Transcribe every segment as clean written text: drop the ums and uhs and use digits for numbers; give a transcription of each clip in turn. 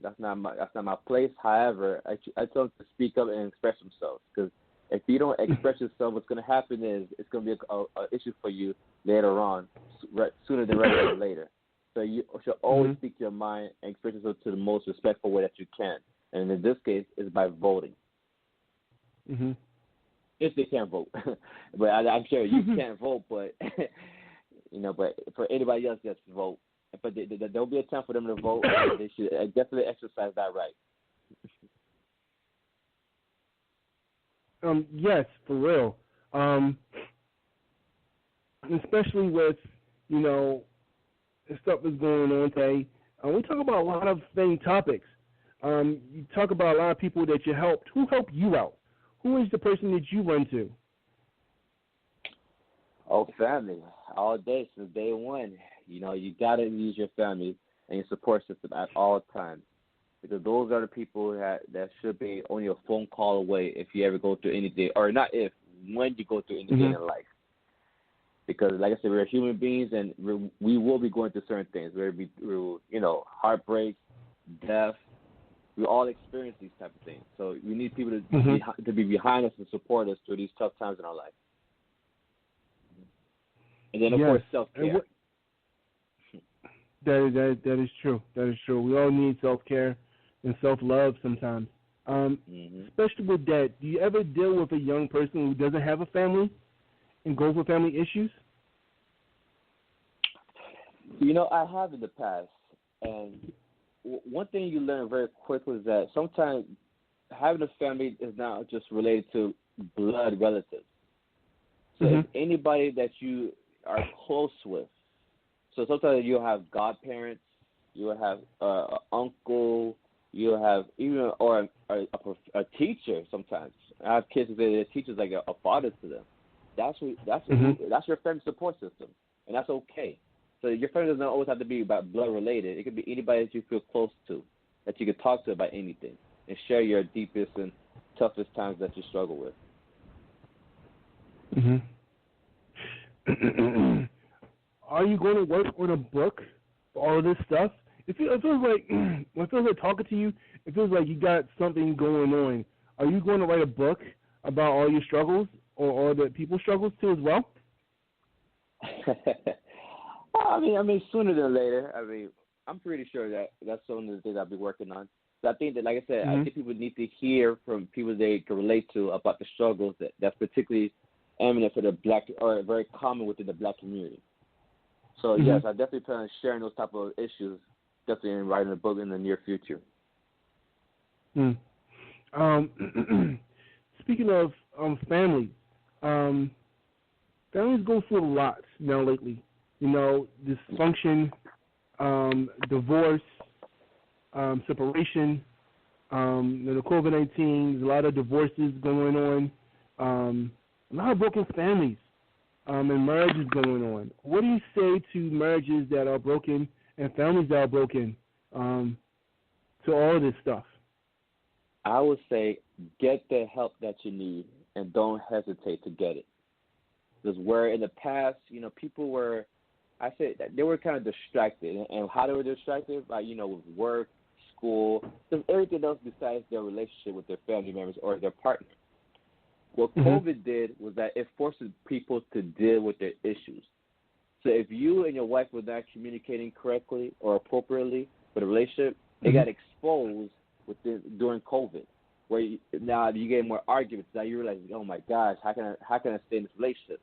That's not my place. However, I tell them to speak up and express themselves, because if you don't express yourself, what's going to happen is it's going to be a issue for you later on, sooner than rather than later. So you should always speak your mind and express yourself to the most respectful way that you can. And in this case, it's by voting. Mm-hmm. If they can't vote, but I'm sure you can't vote. But but for anybody else, just vote. But there'll be a time for them to vote. And they should definitely exercise that right. Yes, for real. Especially with stuff that's going on today. We talk about a lot of same topics. You talk about a lot of people that you helped. Who helped you out? Who is the person that you run to? Oh, family. All day, since day one. You got to use your family and your support system at all times, because those are the people that should be only a phone call away if you ever go through anything, or not if, when you go through anything in life. Because, like I said, we're human beings, and we will be going through certain things. We'll be through, heartbreak, death. We all experience these type of things. So we need people to be behind us and support us through these tough times in our life. And then, of course, self-care. That is true. That is true. We all need self-care and self-love sometimes. Especially with that, do you ever deal with a young person who doesn't have a family and goes with family issues? I have in the past. And one thing you learn very quickly is that sometimes having a family is not just related to blood relatives. So if anybody that you are close with, so sometimes you'll have godparents, you'll have an uncle, you'll have even a teacher. Sometimes I have kids that their teacher's like a father to them. That's your family support system, and that's okay. So your family doesn't always have to be about blood related. It could be anybody that you feel close to, that you could talk to about anything, and share your deepest and toughest times that you struggle with. Are you going to work on a book for all of this stuff? It feels like when it feels like talking to you, it feels like you got something going on. Are you going to write a book about all your struggles or all the people's struggles too as well? I mean, sooner than later. I'm pretty sure that's some of the things I'll be working on. So I think that, like I said, I think people need to hear from people they can relate to about the struggles that's particularly eminent for the black, or very common within the black community. So yes, I definitely plan on sharing those type of issues, definitely in writing a book in the near future. Speaking of family, families go through a lot now lately. Dysfunction, divorce, separation, the COVID-19, there's a lot of divorces going on, a lot of broken families, and marriages going on. What do you say to marriages that are broken and families that are broken, to all of this stuff? I would say get the help that you need and don't hesitate to get it. Because where in the past, people were, I said that they were kind of distracted, and how they were distracted by, with work, school, just everything else besides their relationship with their family members or their partner. What COVID did was that it forces people to deal with their issues. So if you and your wife were not communicating correctly or appropriately for the relationship, it got exposed during COVID, where now you get more arguments. Now you realize, oh my gosh, how can I stay in this relationship?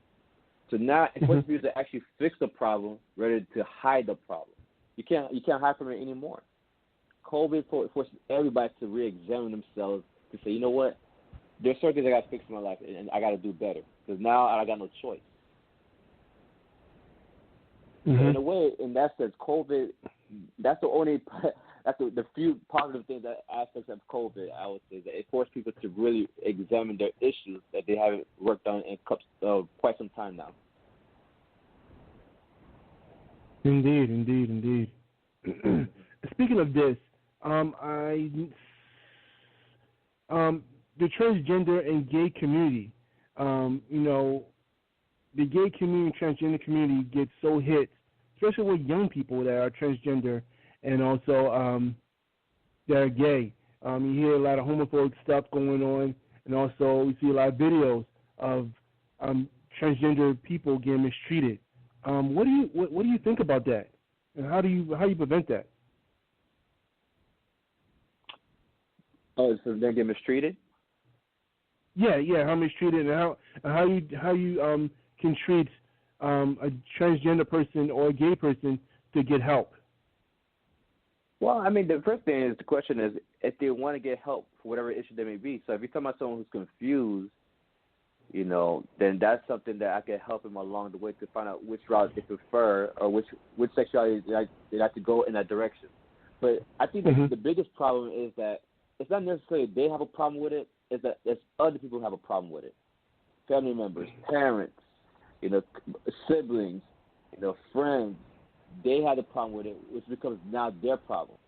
So now it forces you to actually fix the problem rather than to hide the problem. You can't hide from it anymore. COVID forces everybody to re-examine themselves to say, you know what? There's certain things I got to fix in my life, and I got to do better, because now I got no choice. So in a way, in that sense, COVID, that's the few positive things, aspects of COVID, I would say, that it forced people to really examine their issues that they haven't worked on in quite some time now. Indeed. Speaking of this, the transgender and gay community, the gay community and transgender community gets so hit, especially with young people that are transgender and also that are gay. You hear a lot of homophobic stuff going on, and also we see a lot of videos of transgender people getting mistreated. What do you think about that, and how do you prevent that? Oh, so they get mistreated? Yeah, how mistreated, and how you can treat a transgender person or a gay person to get help. Well, I mean, the first thing is the question is if they want to get help for whatever issue there may be. So if you're talking about someone who's confused, then that's something that I can help them along the way to find out which route they prefer or which sexuality they like to go in that direction. But I think the biggest problem is that it's not necessarily they have a problem with it, it's that there's other people who have a problem with it. Family members, parents, siblings, friends, they had a problem with it, which becomes now their problem.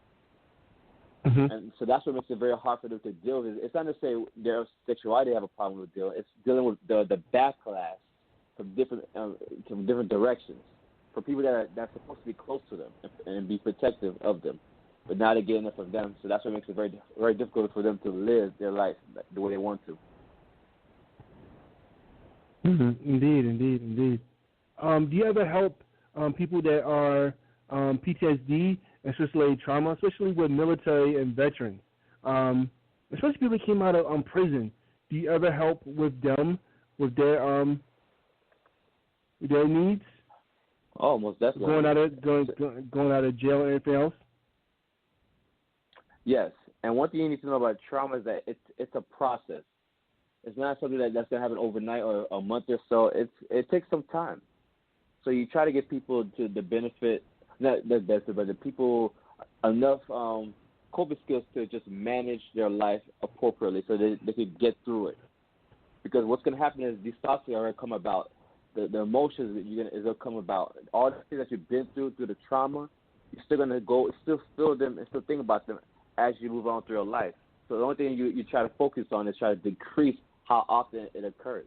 And so that's what makes it very hard for them to deal with. It's not necessarily their sexuality they have a problem with dealing. It's dealing with the backlash from different directions, for people that's supposed to be close to them and be protective of them, but now they're getting it from them. So that's what makes it very, very difficult for them to live their life the way they want to. Indeed. Do you ever help people that are PTSD, especially trauma, especially with military and veterans, especially people that came out of prison? Do you ever help with them, with their needs? Oh, most definitely. Going out of jail and everything else? Yes, and one thing you need to know about trauma is that it's a process. It's not something that's going to happen overnight or a month or so. It takes some time. So you try to get people to the benefit, not the benefit, but the people enough coping skills to just manage their life appropriately so they could get through it. Because what's going to happen is these thoughts are going to come about. The emotions that is going to come about. All the things that you've been through the trauma, you're still going to still feel them and still think about them as you move on through your life. So the only thing you try to focus on is try to decrease how often it occurs.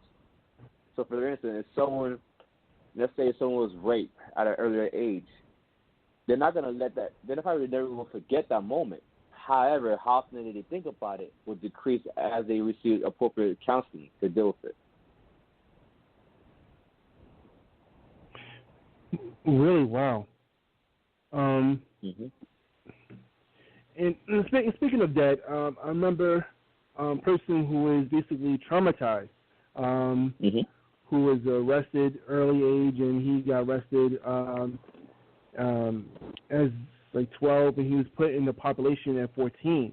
So for instance, if let's say someone was raped at an earlier age, they're not going to let that, they're probably never will forget that moment. However, how often they think about it will decrease as they receive appropriate counseling to deal with it. Really? Wow. And speaking of that, I remember a person who is basically traumatized, who was arrested early age, and he got arrested as like 12, and he was put in the population at 14,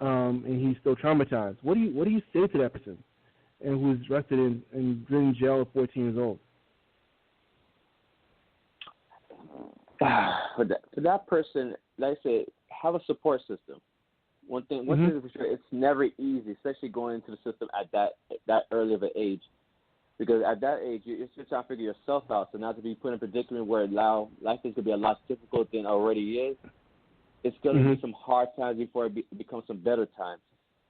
and he's still traumatized. What do you say to that person, and who was arrested and in jail at 14 years old? For that person, like I said, have a support system. One thing for sure, it's never easy, especially going into the system at that early of an age, because at that age you're still trying to figure yourself out. So now to be put in a predicament where life is going to be a lot difficult than it already is, it's going to be some hard times before it becomes some better times.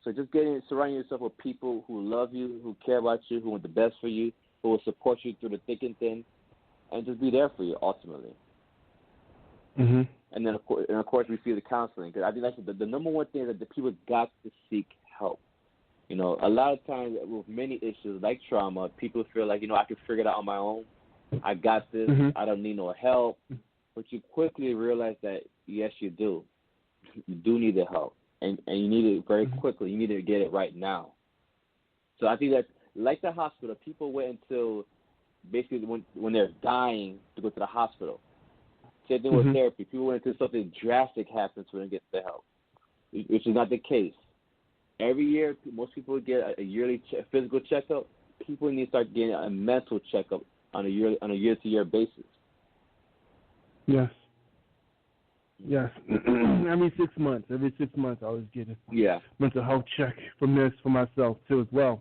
So just surrounding yourself with people who love you, who care about you, who want the best for you, who will support you through the thick and thin, and just be there for you ultimately. And then, of course, we see the counseling. Because I think that's the number one thing that the people got to seek help. A lot of times with many issues like trauma, people feel like, I can figure it out on my own. I got this. I don't need no help. But you quickly realize that, yes, you do. You do need the help. And you need it very quickly. You need to get it right now. So I think that, like the hospital, people wait until basically when they're dying to go to the hospital. Same thing with therapy. People wait until something drastic happens when they get the help, which is not the case. Every year, most people get a yearly physical checkup. People need to start getting a mental checkup on a year-to-year basis. Yes. Every 6 months, I always get a mental health check for myself too as well.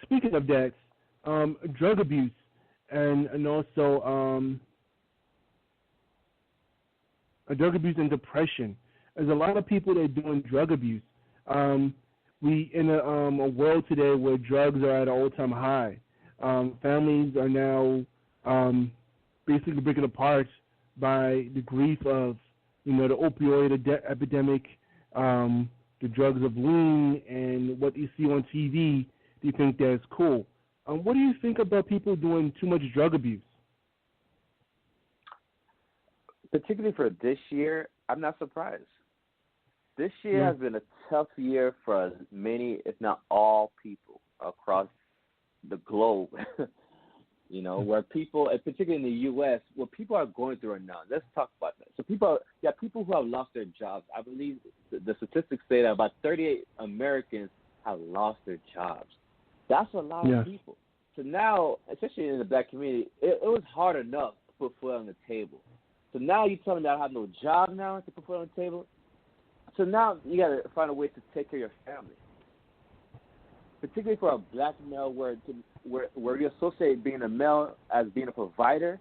Speaking of that, drug abuse and also drug abuse and depression. There's a lot of people that are doing drug abuse. We in a world today where drugs are at an all-time high. Families are now basically breaking apart by the grief of the opioid epidemic, the drugs of lean, and what you see on TV, do you think that's cool? What do you think about people doing too much drug abuse? Particularly for this year, I'm not surprised. This year has been a tough year for many, if not all, people across the globe. Where people, and particularly in the U.S., what people are going through right now. Let's talk about that. So people who have lost their jobs. I believe the statistics say that about 38 Americans have lost their jobs. That's a lot of people. So now, especially in the black community, it was hard enough to put food on the table. So now you tell me that I have no job now to put food on the table. So now you got to find a way to take care of your family. Particularly for a black male, where you associate being a male as being a provider.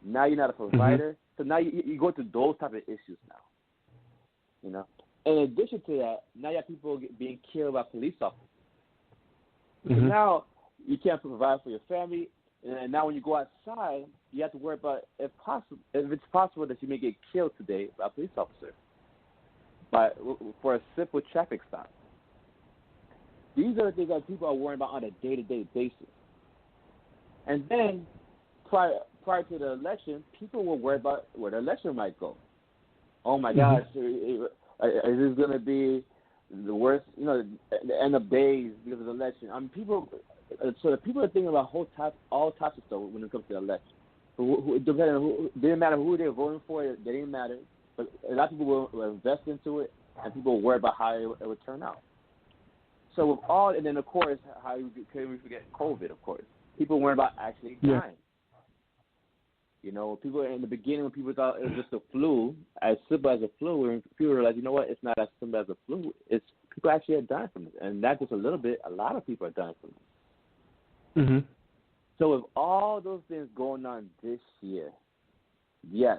Now you're not a provider. So now you go to those type of issues now. In addition to that, now you have people being killed by police officers. So now you can't provide for your family, and now when you go outside, you have to worry about if it's possible that you may get killed today by a police officer for a simple traffic stop. These are the things that people are worrying about on a day-to-day basis. And then prior to the election, people were worried about where the election might go. Oh my gosh, is this going to be the worst? The end of days because of the election. So the people are thinking about all types of stuff when it comes to the election. Didn't matter who they were voting for. It didn't matter. But a lot of people will invest into it, and people were worried about how it would turn out. So with all, and then of course, how can we forget COVID? Of course, people worried about actually dying. People in the beginning when people thought it was just a flu, as simple as a flu, and people were like, you know what, it's not as simple as a flu. It's people actually are dying from it, and not just a little bit. A lot of people are dying from it. So with all those things going on this year, yes,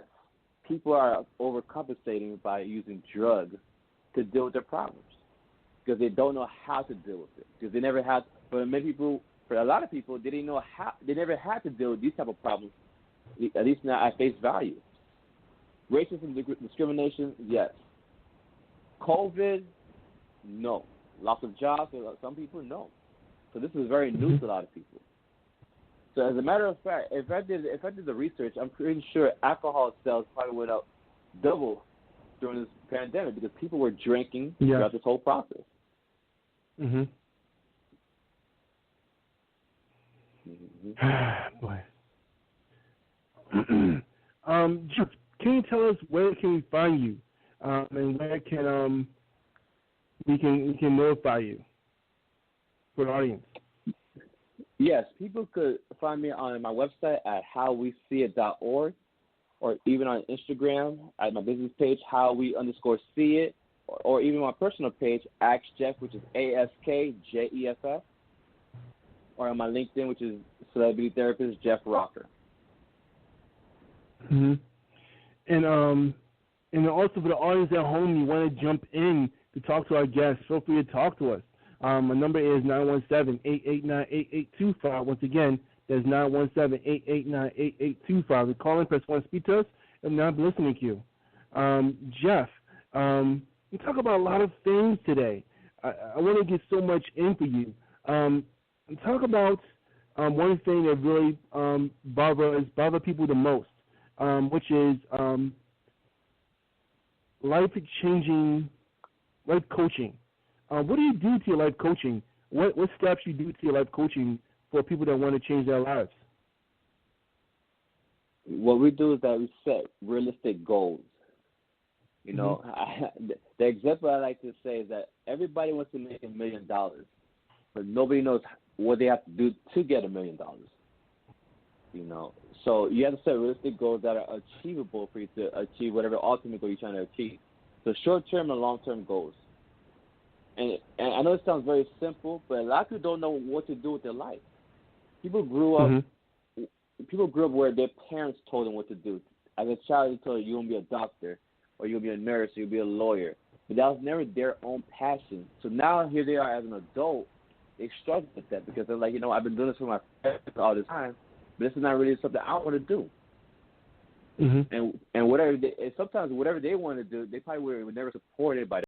people are overcompensating by using drugs to deal with their problems because they don't know how to deal with it. Because they never had, for a lot of people, they didn't know how. They never had to deal with these type of problems, at least not at face value. Racism, discrimination, yes. COVID, no. Loss of jobs for some people, no. So this is very new to a lot of people. So as a matter of fact, if I did the research, I'm pretty sure alcohol sales probably went up double during this pandemic because people were drinking throughout this whole process. Boy. Jeff, can you tell us where can we find you, and where can we can notify you for the audience? Yes, people could find me on my website at howweseeit.org, or even on Instagram at my business page, howwe_see it, or even my personal page, Ask Jeff, which is ASKJEFF, or on my LinkedIn, which is Celebrity Therapist Jeff Rocker. And also for the audience at home, you want to jump in to talk to our guests, feel free to talk to us. My number is 917-889-8825. Once again, that's 917-889-8825. The call in, press 1, speak to us, and now I'm listening to you. Jeff, we talk about a lot of things today. I want to get so much in for you. Talk about one thing that really bother people the most, which is life coaching. What do you do to your life coaching? What steps you do to your life coaching for people that want to change their lives? What we do is that we set realistic goals. The example I like to say is that everybody wants to make $1 million, but nobody knows what they have to do to get $1 million. So you have to set realistic goals that are achievable for you to achieve whatever ultimate goal you're trying to achieve. So short-term and long-term goals. And I know it sounds very simple, but a lot of people don't know what to do with their life. People grew up where their parents told them what to do. As a child, they told you you're going to be a doctor, or you'll be a nurse, or you'll be a lawyer. But that was never their own passion. So now here they are as an adult, they struggle with that because they're like, I've been doing this for my parents all this time, but this is not really something I want to do. Mhm. and whatever. And sometimes whatever they want to do, they probably were never supported by